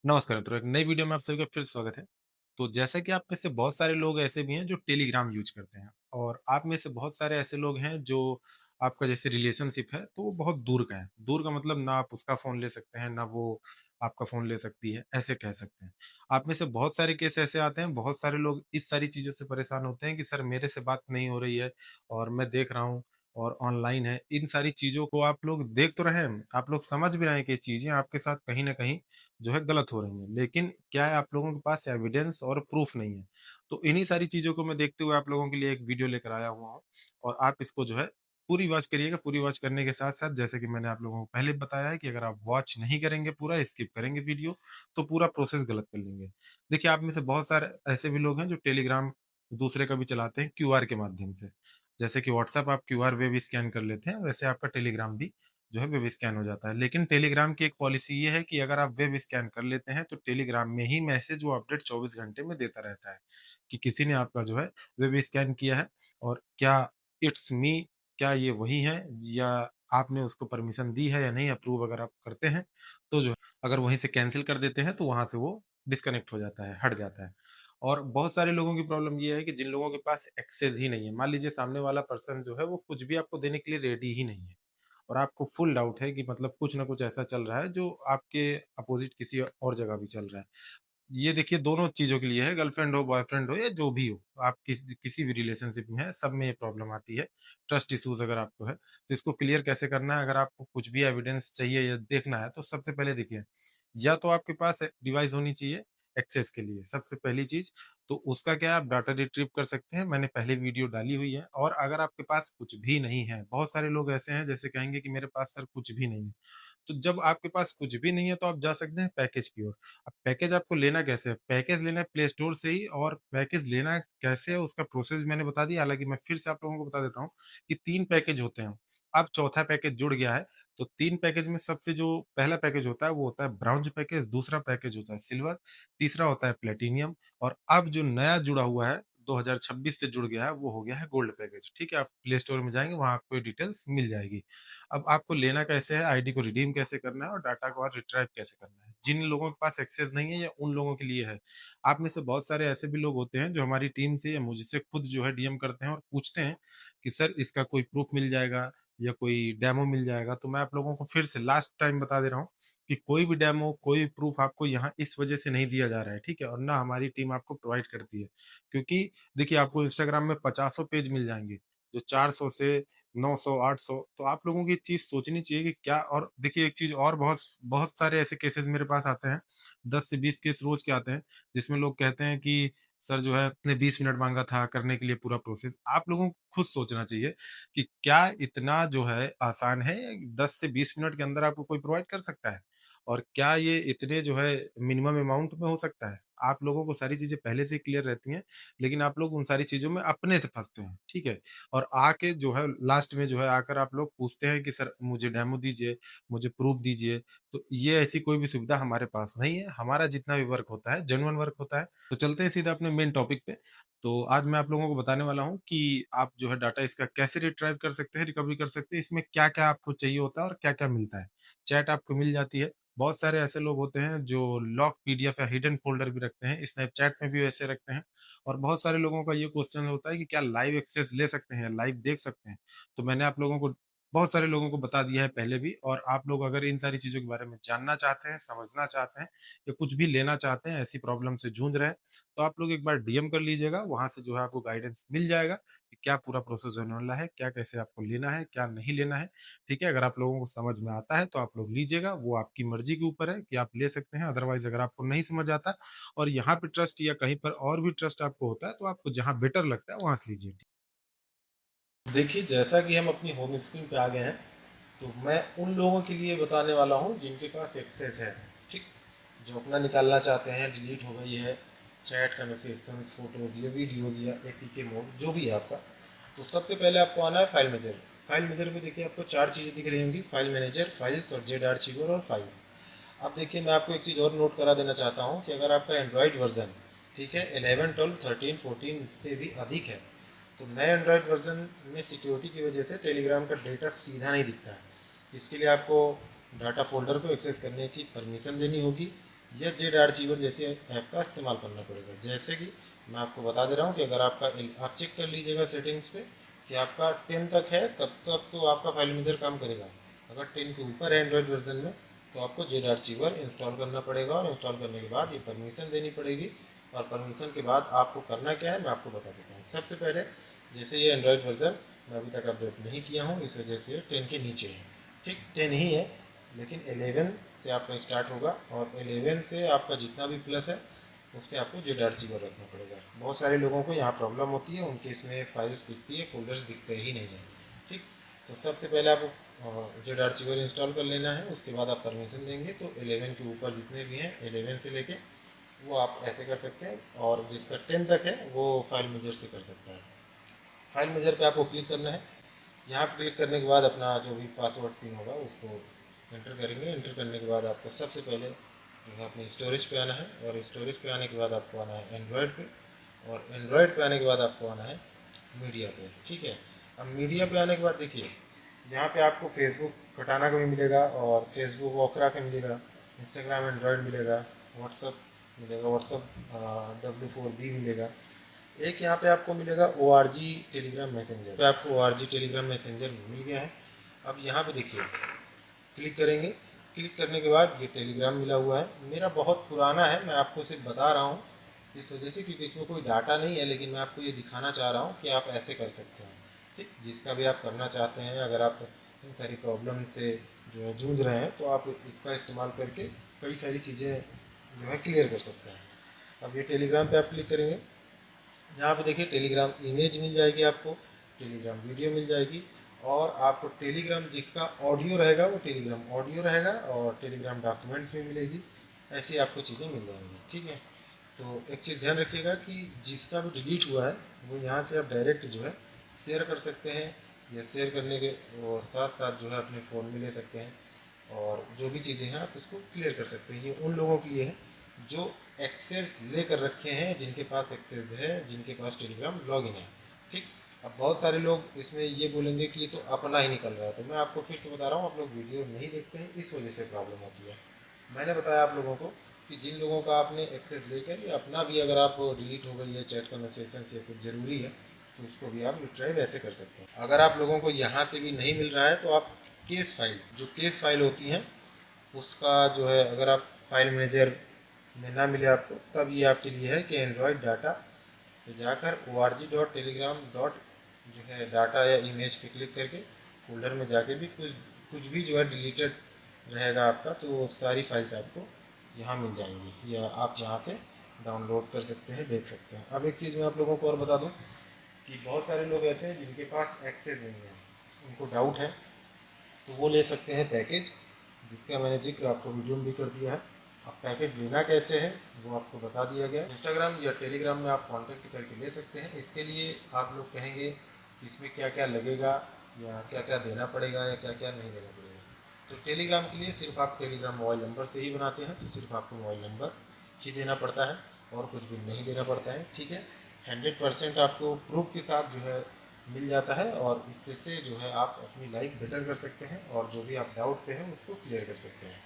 नमस्कार मित्रों, एक नई वीडियो में आप सभी का फिर से स्वागत है। तो जैसा कि आप में से बहुत सारे लोग ऐसे भी हैं जो टेलीग्राम यूज़ करते हैं और आप में से बहुत सारे ऐसे लोग हैं जो आपका जैसे रिलेशनशिप है तो वो बहुत दूर का है। दूर का मतलब ना आप उसका फ़ोन ले सकते हैं, ना वो आपका फ़ोन ले सकती है, ऐसे कह सकते हैं। आप में से बहुत सारे केस ऐसे आते हैं, बहुत सारे लोग इस सारी चीज़ों से परेशान होते हैं कि सर मेरे से बात नहीं हो रही है और मैं देख रहा हूँ और ऑनलाइन है। इन सारी चीज़ों को आप लोग देख तो रहे हैं, आप लोग समझ भी रहे हैं कि ये चीज़ें आपके साथ कहीं न कहीं जो है गलत हो रही हैं। लेकिन क्या है आप लोगों के पास एविडेंस और प्रूफ नहीं है। तो इन्हीं सारी चीज़ों को मैं देखते हुए आप लोगों के लिए एक वीडियो लेकर आया हुआ हूँ और आप इसको जो है पूरी वॉच करिएगा। पूरी वॉच करने के साथ-साथ जैसे कि मैंने आप लोगों को पहले बताया है कि अगर आप वॉच नहीं करेंगे पूरा, स्किप करेंगे वीडियो, तो पूरा प्रोसेस गलत कर लेंगे। देखिए आप में से बहुत सारे ऐसे भी लोग हैं जो टेलीग्राम दूसरे का भी चलाते हैं क्यूआर के माध्यम से। जैसे कि व्हाट्सएप आप क्यूआर वेब स्कैन कर लेते हैं, वैसे आपका टेलीग्राम भी जो है वेब स्कैन हो जाता है। लेकिन टेलीग्राम की एक पॉलिसी ये है कि अगर आप वेब स्कैन कर लेते हैं तो टेलीग्राम में ही मैसेज वो अपडेट 24 घंटे में देता रहता है कि किसी ने आपका जो है वेब स्कैन किया है और क्या इट्स मी, क्या ये वही है या आपने उसको परमिशन दी है या नहीं। अप्रूव अगर आप करते हैं तो जो है, अगर वहीं से कैंसिल कर देते हैं तो वहां से वो डिस्कनेक्ट हो जाता है, हट जाता है। और बहुत सारे लोगों की प्रॉब्लम ये है कि जिन लोगों के पास एक्सेस ही नहीं है, मान लीजिए सामने वाला पर्सन जो है वो कुछ भी आपको देने के लिए रेडी ही नहीं है और आपको फुल डाउट है कि मतलब कुछ ना कुछ ऐसा चल रहा है जो आपके अपोजिट किसी और जगह भी चल रहा है। ये देखिए दोनों चीज़ों के लिए है, गर्लफ्रेंड हो, बॉयफ्रेंड हो या जो भी हो, आप किसी भी रिलेशनशिप में हैं, सब में ये प्रॉब्लम आती है। ट्रस्ट इश्यूज़ अगर आपको है, तो इसको क्लियर कैसे करना है, अगर आपको कुछ भी एविडेंस चाहिए या देखना है, तो सबसे पहले देखिए, या तो आपके पास डिवाइस होनी चाहिए एक्सेस के लिए, सबसे पहली चीज़। तो उसका क्या है, आप डाटा रिट्रीव कर सकते हैं, मैंने पहले वीडियो डाली हुई है। और अगर आपके पास कुछ भी नहीं है, बहुत सारे लोग ऐसे हैं जैसे कहेंगे कि मेरे पास सर कुछ भी नहीं है। तो जब आपके पास कुछ भी नहीं है तो आप जा सकते हैं पैकेज की ओर। अब पैकेज आपको लेना कैसे है? पैकेज लेना है प्ले स्टोर से ही। और पैकेज लेना कैसे है उसका प्रोसेस मैंने बता दिया। हालाँकि मैं फिर से आप लोगों को बता देता हूँ कि 3 पैकेज होते हैं। अब चौथा पैकेज जुड़ गया है, तो 3 पैकेज में सबसे जो पहला पैकेज होता है वो होता है ब्रॉन्ज पैकेज, दूसरा पैकेज होता है सिल्वर, तीसरा होता है प्लैटिनियम और अब जो नया जुड़ा हुआ है 2026 से जुड़ गया है वो हो गया है गोल्ड पैकेज। ठीक है? आप प्ले स्टोर में जाएँगे वहाँ आपको ये डिटेल्स मिल जाएगी। अब आपको लेना कैसे है, आईडी को रिडीम कैसे करना है और डाटा को और रिट्राइव कैसे करना है। जिन लोगों के पास एक्सेस नहीं है, ये उन लोगों के लिए है। आप में से बहुत सारे ऐसे भी लोग होते हैं जो हमारी टीम से या मुझसे खुद जो है डीएम करते हैं और पूछते हैं कि सर इसका कोई प्रूफ मिल जाएगा या कोई डेमो मिल जाएगा। तो मैं आप लोगों को फिर से लास्ट टाइम बता दे रहा हूँ कि कोई भी डेमो, कोई प्रूफ आपको यहाँ इस वजह से नहीं दिया जा रहा है, ठीक है? और ना हमारी टीम आपको प्रोवाइड करती है। क्योंकि देखिए आपको इंस्टाग्राम में पचासों पेज मिल जाएँगे, जो 400 से 900, 800। तो आप लोगों को ये चीज़ सोचनी चाहिए कि क्या। और देखिए एक चीज़ और, बहुत बहुत सारे ऐसे केसेज़ मेरे पास आते हैं, 10 से 20 केस रोज़ के आते हैं, जिसमें लोग कहते हैं कि सर जो है आपने 20 मिनट माँगा था करने के लिए पूरा प्रोसेस। आप लोगों को खुद सोचना चाहिए कि क्या इतना जो है आसान है, 10 से 20 मिनट के अंदर आपको कोई प्रोवाइड कर सकता है? और क्या ये इतने जो है मिनिमम अमाउंट में हो सकता है? आप लोगों को सारी चीज़ें पहले से ही क्लियर रहती हैं, लेकिन आप लोग उन सारी चीज़ों में अपने से फँसते हैं, ठीक है? और आके जो है लास्ट में जो है आकर आप लोग पूछते हैं कि सर मुझे डेमो दीजिए, मुझे प्रूफ दीजिए। तो ये ऐसी कोई भी सुविधा हमारे पास नहीं है। हमारा जितना भी वर्क होता है, जेन्युइन वर्क होता है। तो चलते हैं सीधा अपने मेन टॉपिक पे। तो आज मैं आप लोगों को बताने वाला हूँ कि आप जो है डाटा इसका कैसे रिट्राइव कर सकते हैं, रिकवरी कर सकते हैं, इसमें क्या-क्या आपको चाहिए होता है और क्या-क्या मिलता है। चैट आपको मिल जाती है। बहुत सारे ऐसे लोग होते हैं जो लॉक पीडीएफ या हिडन फ़ोल्डर भी रखते हैं, स्नैपचैट में भी वैसे रखते हैं। और बहुत सारे लोगों का ये क्वेश्चन होता है कि क्या लाइव एक्सेस ले सकते हैं, लाइव देख सकते हैं? तो मैंने आप लोगों को, बहुत सारे लोगों को बता दिया है पहले भी। और आप लोग अगर इन सारी चीज़ों के बारे में जानना चाहते हैं, समझना चाहते हैं या कुछ भी लेना चाहते हैं, ऐसी प्रॉब्लम से जूझ रहे हैं, तो आप लोग एक बार डीएम कर लीजिएगा। वहाँ से जो है आपको गाइडेंस मिल जाएगा कि क्या पूरा प्रोसेस होने वाला है, क्या कैसे आपको लेना है, क्या नहीं लेना है। ठीक है? अगर आप लोगों को समझ में आता है तो आप लोग लीजिएगा, वो आपकी मर्ज़ी के ऊपर है कि आप ले सकते हैं। अदरवाइज़ अगर आपको नहीं समझ आता और यहाँ पे ट्रस्ट या कहीं पर और भी ट्रस्ट आपको होता है, तो आपको जहाँ बेटर लगता है वहाँ से लीजिए। देखिए, जैसा कि हम अपनी होम स्क्रीन पे आ गए हैं, तो मैं उन लोगों के लिए बताने वाला हूँ जिनके पास एक्सेस है, ठीक? जो अपना निकालना चाहते हैं, डिलीट हो गई है, चैट, कन्वर्सेशंस, फ़ोटोज़ या वीडियोज़ या एपीके मोड जो भी है आपका। तो सबसे पहले आपको आना है फाइल मैनेजर। फाइल मैनेजर में देखिए आपको 4 चीज़ें दिख रही होंगी, फाइल मैनेजर, फाइल्स और जेड आर्चिवर और फाइल्स। अब देखिए मैं आपको एक चीज़ और नोट करा देना चाहता हूँ कि अगर आपका एंड्रॉयड वर्ज़न, ठीक है, 11, 12, 13, 14 से भी अधिक है, तो नए एंड्रॉयड वर्ज़न में सिक्योरिटी की वजह से टेलीग्राम का डेटा सीधा नहीं दिखता है। इसके लिए आपको डाटा फ़ोल्डर को एक्सेस करने की परमिशन देनी होगी। या जेड आर्चीवर जैसे ऐप का इस्तेमाल करना पड़ेगा। जैसे कि मैं आपको बता दे रहा हूँ कि अगर आपका आप चेक कर लीजिएगा सेटिंग्स पे कि आपका 10 तक है, तब तक तो आपका फाइल मैनेजर काम करेगा। अगर 10 के ऊपर है एंड्रॉयड वर्जन में तो आपको जेड आर्चीवर इंस्टॉल करना पड़ेगा, और इंस्टॉल करने के बाद ये परमिशन देनी पड़ेगी। और परमिशन के बाद आपको करना क्या है मैं आपको बता देता हूँ। सबसे पहले जैसे ये एंड्रॉयड वर्जन मैं अभी तक अपडेट नहीं किया हूँ, इस वजह से 10 के नीचे है। ठीक 10 ही है, लेकिन 11 से आपका स्टार्ट होगा, और 11 से आपका जितना भी प्लस है उस पर आपको जेड आर्चीवर रखना पड़ेगा। बहुत सारे लोगों को यहाँ प्रॉब्लम होती है, उनके इसमें फाइल्स दिखती है, फोल्डर्स दिखते ही नहीं है। ठीक, तो सबसे पहले आपको जेड आर्चीवर इंस्टॉल कर लेना है, उसके बाद आप परमिशन देंगे तो 11 के ऊपर जितने भी हैं 11 से लेके वो आप ऐसे कर सकते हैं, और जिसका 10 तक है वो फाइल मेजर से कर सकता है। फाइल मेजर पे आपको क्लिक करना है। यहाँ पर क्लिक करने के बाद अपना जो भी पासवर्ड पिन होगा उसको एंटर करेंगे। एंटर करने के बाद आपको सबसे पहले जो है अपने स्टोरेज पे आना है, और स्टोरेज पे आने के बाद आपको आना है एंड्रॉयड पे, और एंड्रॉयड पे आने के बाद आपको आना है मीडिया पे। ठीक है, अब मीडिया पे आने के बाद देखिए यहाँ पे आपको फेसबुक कटाना का भी मिलेगा, और फेसबुक ओकरा का मिलेगा, इंस्टाग्राम एंड्रॉयड मिलेगा, व्हाट्सअप मिलेगा, व्हाट्सअप W4B मिलेगा। एक यहाँ पे आपको मिलेगा ORG टेलीग्राम मैसेंजर, पे आपको ORG टेलीग्राम मैसेंजर मिल गया है। अब यहाँ पे देखिए क्लिक करेंगे। क्लिक करने के बाद ये टेलीग्राम मिला हुआ है, मेरा बहुत पुराना है, मैं आपको सिर्फ बता रहा हूँ इस वजह से क्योंकि इसमें कोई डाटा नहीं है, लेकिन मैं आपको ये दिखाना चाह रहा हूँ कि आप ऐसे कर सकते हैं। ठीक, जिसका भी आप करना चाहते हैं, अगर आप इन सारी प्रॉब्लम से जो है जूझ रहे हैं तो आप इसका इस्तेमाल करके कई सारी चीज़ें जो है क्लियर कर सकते हैं। अब ये टेलीग्राम पे आप क्लिक करेंगे। यहाँ पे देखिए टेलीग्राम इमेज मिल जाएगी आपको, टेलीग्राम वीडियो मिल जाएगी, और आपको टेलीग्राम जिसका ऑडियो रहेगा वो टेलीग्राम ऑडियो रहेगा, और टेलीग्राम डॉक्यूमेंट्स भी मिलेगी। ऐसी आपको चीज़ें मिल जाएंगी। ठीक है, तो एक चीज़ ध्यान रखिएगा कि जिसका भी डिलीट हुआ है वो यहाँ से आप डायरेक्ट जो है शेयर कर सकते हैं, या शेयर करने के और साथ साथ जो है अपने फ़ोन में ले सकते हैं, और जो भी चीज़ें हैं आप उसको क्लियर कर सकते हैं। ये उन लोगों के लिए है जो एक्सेस लेकर रखे हैं, जिनके पास एक्सेस है, जिनके पास टेलीग्राम लॉगिन है। ठीक, अब बहुत सारे लोग इसमें ये बोलेंगे कि ये तो अपना ही निकल रहा है, तो मैं आपको फिर से बता रहा हूँ, आप लोग वीडियो नहीं देखते हैं इस वजह से प्रॉब्लम होती है। मैंने बताया आप लोगों को कि जिन लोगों का आपने एक्सेस लेकर, या अपना भी अगर आप डिलीट हो गई है चैट कन्वर्सेशन से कुछ ज़रूरी है तो उसको भी आप रिट्राइव ऐसे कर सकते हैं। अगर आप लोगों को यहाँ से भी नहीं मिल रहा है तो आप केस फाइल, जो केस फाइल होती हैं उसका जो है, अगर आप फाइल मैनेजर में ना मिले आपको, तब ये आपके लिए है कि एंड्रॉयड डाटा पे जाकर org.telegram. जो है डाटा या इमेज पे क्लिक करके फोल्डर में जाके भी कुछ कुछ भी जो है डिलीटेड रहेगा आपका, तो सारी फाइल्स आपको यहाँ मिल जाएंगी, या आप यहाँ से डाउनलोड कर सकते हैं, देख सकते हैं। अब एक चीज़ मैं आप लोगों को और बता दूँ कि बहुत सारे लोग ऐसे हैं जिनके पास एक्सेस नहीं है, उनको डाउट है, तो वो ले सकते हैं पैकेज, जिसका मैंने जिक्र आपको वीडियो में भी कर दिया है। अब पैकेज लेना कैसे है वो आपको बता दिया गया है। इंस्टाग्राम या टेलीग्राम में आप कांटेक्ट करके ले सकते हैं। इसके लिए आप लोग कहेंगे कि इसमें क्या क्या लगेगा, या क्या क्या देना पड़ेगा, या क्या क्या नहीं देना पड़ेगा। तो टेलीग्राम के लिए सिर्फ आप टेलीग्राम मोबाइल नंबर से ही बनाते हैं, तो सिर्फ आपको मोबाइल नंबर ही देना पड़ता है, और कुछ भी नहीं देना पड़ता है। ठीक है, 100% आपको प्रूफ के साथ जो है मिल जाता है, और इससे जो है आप अपनी लाइफ बेटर कर सकते हैं, और जो भी आप डाउट पे हैं उसको क्लियर कर सकते हैं।